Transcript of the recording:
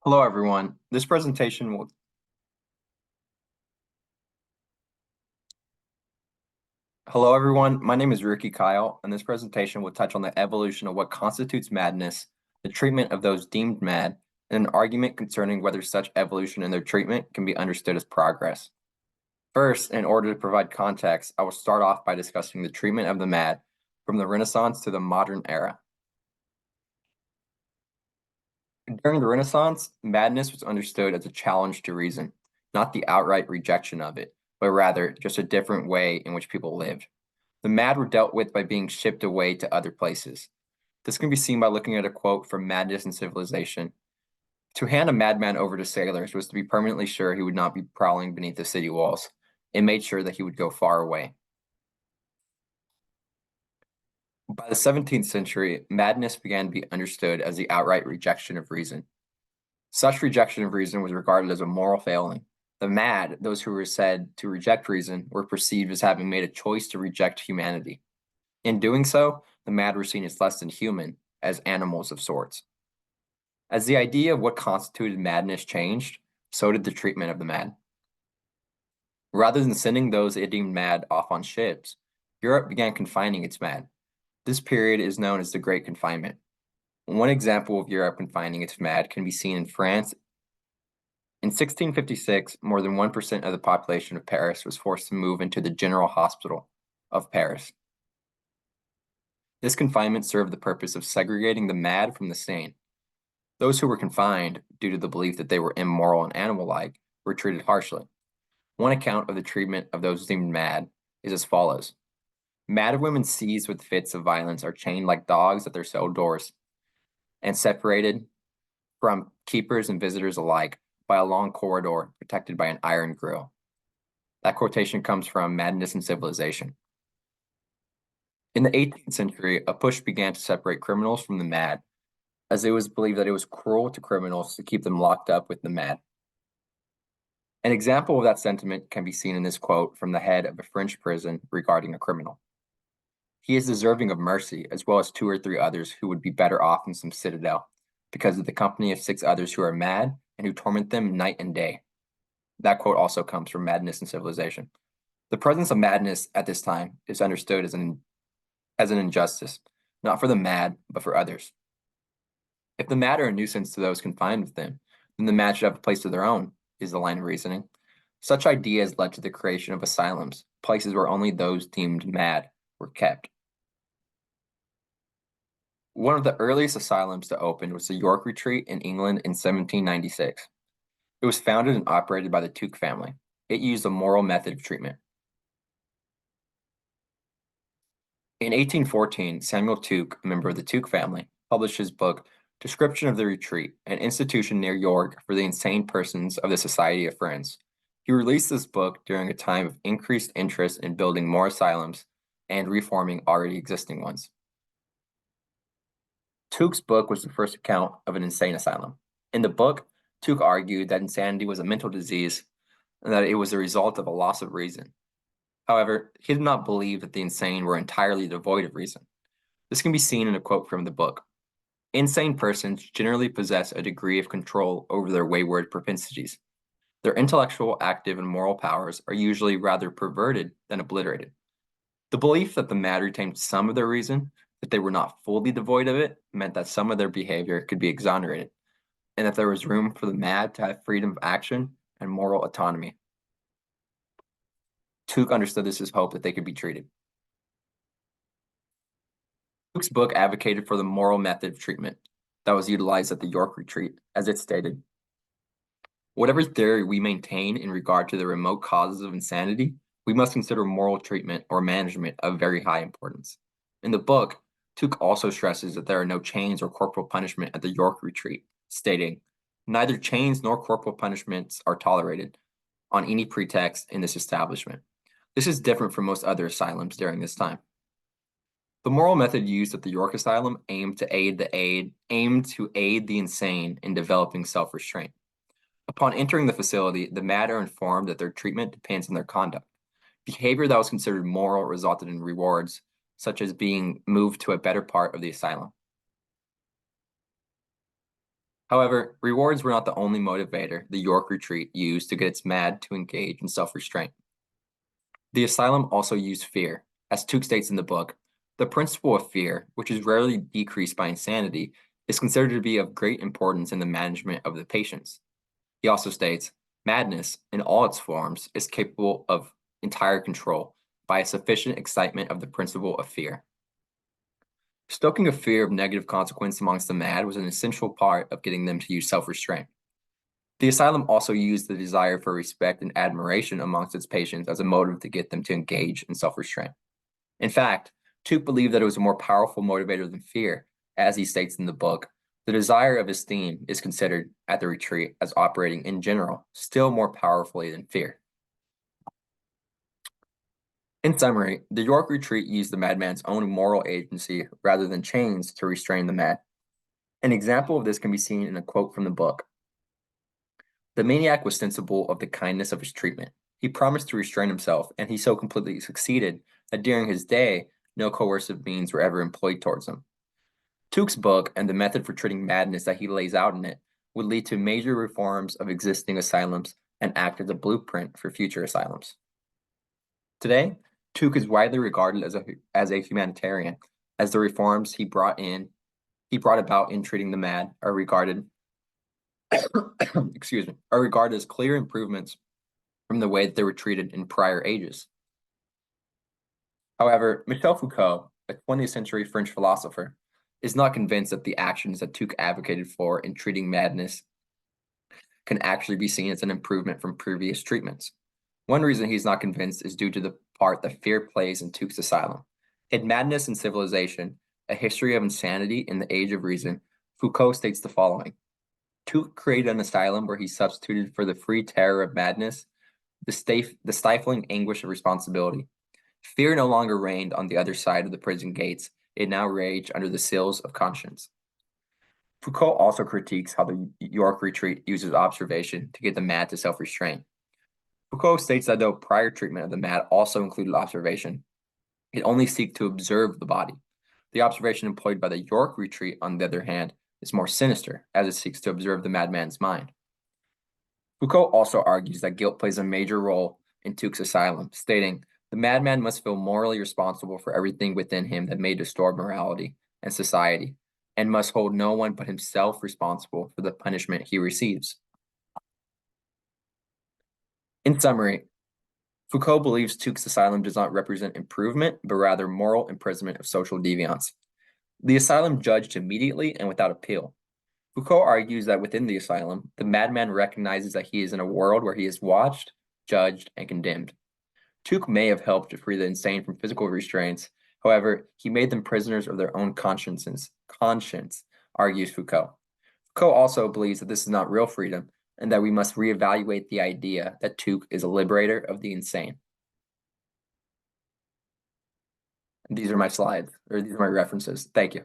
Hello, everyone. This presentation will Hello, everyone. My name is Ricky Kyle, and this presentation will touch on the evolution of what constitutes madness, the treatment of those deemed mad, and an argument concerning whether such evolution and their treatment can be understood as progress. First, in order to provide context, I will start off by discussing the treatment of the mad from the Renaissance to the modern era. During the Renaissance, madness was understood as a challenge to reason, not the outright rejection of it, but rather just a different way in which people lived. The mad were dealt with by being shipped away to other places. This can be seen by looking at a quote from Madness and Civilization. To hand a madman over to sailors was to be permanently sure he would not be prowling beneath the city walls. It made sure that he would go far away. By the 17th century, madness began to be understood as the outright rejection of reason. Such rejection of reason was regarded as a moral failing. The mad, those who were said to reject reason, were perceived as having made a choice to reject humanity. In doing so, the mad were seen as less than human, as animals of sorts. As the idea of what constituted madness changed, so did the treatment of the mad. Rather than sending those it deemed mad off on ships, Europe began confining its mad. This period is known as the Great Confinement. One example of Europe confining its mad can be seen in France. In 1656, more than 1% of the population of Paris was forced to move into the General Hospital of Paris. This confinement served the purpose of segregating the mad from the sane. Those who were confined, due to the belief that they were immoral and animal-like, were treated harshly. One account of the treatment of those deemed mad is as follows. Mad women seized with fits of violence are chained like dogs at their cell doors and separated from keepers and visitors alike by a long corridor protected by an iron grill. That quotation comes from Madness and Civilization. In the 18th century, a push began to separate criminals from the mad, as it was believed that it was cruel to criminals to keep them locked up with the mad. An example of that sentiment can be seen in this quote from the head of a French prison regarding a criminal. He is deserving of mercy, as well as 2 or 3 others who would be better off in some citadel, because of the company of 6 others who are mad and who torment them night and day. That quote also comes from Madness and Civilization. The presence of madness at this time is understood as an injustice, not for the mad, but for others. If the mad are a nuisance to those confined with them, then the mad should have a place of their own, is the line of reasoning. Such ideas led to the creation of asylums, places where only those deemed mad were kept. One of the earliest asylums to open was the York Retreat in England in 1796. It was founded and operated by the Tuke family. It used a moral method of treatment. In 1814, Samuel Tuke, a member of the Tuke family, published his book, Description of the Retreat, an institution near York for the insane persons of the Society of Friends. He released this book during a time of increased interest in building more asylums and reforming already existing ones. Tuke's book was the first account of an insane asylum. In the book, Tuke argued that insanity was a mental disease and that it was the result of a loss of reason. However, he did not believe that the insane were entirely devoid of reason. This can be seen in a quote from the book. Insane persons generally possess a degree of control over their wayward propensities. Their intellectual, active, and moral powers are usually rather perverted than obliterated. The belief that the mad retained some of their reason, that they were not fully devoid of it, meant that some of their behavior could be exonerated, and that there was room for the mad to have freedom of action and moral autonomy. Tuke understood this as hope that they could be treated. Tuke's book advocated for the moral method of treatment that was utilized at the York Retreat, as it stated. Whatever theory we maintain in regard to the remote causes of insanity, we must consider moral treatment or management of very high importance. In the book, Tuke also stresses that there are no chains or corporal punishment at the York Retreat, stating, neither chains nor corporal punishments are tolerated on any pretext in this establishment. This is different from most other asylums during this time. The moral method used at the York Asylum aimed to aid the insane in developing self-restraint. Upon entering the facility, the mad are informed that their treatment depends on their conduct. Behavior that was considered moral resulted in rewards, such as being moved to a better part of the asylum. However, rewards were not the only motivator the York Retreat used to get its MAD to engage in self-restraint. The asylum also used fear. As Tuke states in the book, the principle of fear, which is rarely decreased by insanity, is considered to be of great importance in the management of the patients. He also states, madness, in all its forms, is capable of entire control by a sufficient excitement of the principle of fear. Stoking a fear of negative consequence amongst the mad was an essential part of getting them to use self-restraint. The asylum also used the desire for respect and admiration amongst its patients as a motive to get them to engage in self-restraint. In fact, Tuke believed that it was a more powerful motivator than fear. As he states in the book, the desire of esteem is considered at the retreat as operating in general still more powerfully than fear. In summary, the York Retreat used the madman's own moral agency rather than chains to restrain the mad. An example of this can be seen in a quote from the book. The maniac was sensible of the kindness of his treatment. He promised to restrain himself, and he so completely succeeded that during his day, no coercive means were ever employed towards him. Tuke's book and the method for treating madness that he lays out in it would lead to major reforms of existing asylums and act as a blueprint for future asylums. Today, Tuke is widely regarded as a humanitarian, as the reforms he brought about in treating the mad are regarded are regarded as clear improvements from the way that they were treated in prior ages. However, Michel Foucault, a 20th century French philosopher, is not convinced that the actions that Tuke advocated for in treating madness can actually be seen as an improvement from previous treatments. One reason he's not convinced is due to the part that fear plays in Tuke's asylum. In Madness and Civilization, A History of Insanity in the Age of Reason, Foucault states the following. Tuke created an asylum where he substituted for the free terror of madness the stifling anguish of responsibility. Fear no longer reigned on the other side of the prison gates. It now raged under the sills of conscience. Foucault also critiques how the York Retreat uses observation to get the mad to self-restraint. Foucault states that though prior treatment of the mad also included observation, it only seeks to observe the body. The observation employed by the York Retreat, on the other hand, is more sinister, as it seeks to observe the madman's mind. Foucault also argues that guilt plays a major role in Tuke's asylum, stating, the madman must feel morally responsible for everything within him that may disturb morality and society, and must hold no one but himself responsible for the punishment he receives. In summary, Foucault believes Tuke's asylum does not represent improvement, but rather moral imprisonment of social deviance. The asylum judged immediately and without appeal. Foucault argues that within the asylum, the madman recognizes that he is in a world where he is watched, judged, and condemned. Tuke may have helped to free the insane from physical restraints. However, he made them prisoners of their own conscience, argues Foucault. Foucault also believes that this is not real freedom and that we must reevaluate the idea that Tuke is a liberator of the insane. These are my slides, or these are my references. Thank you.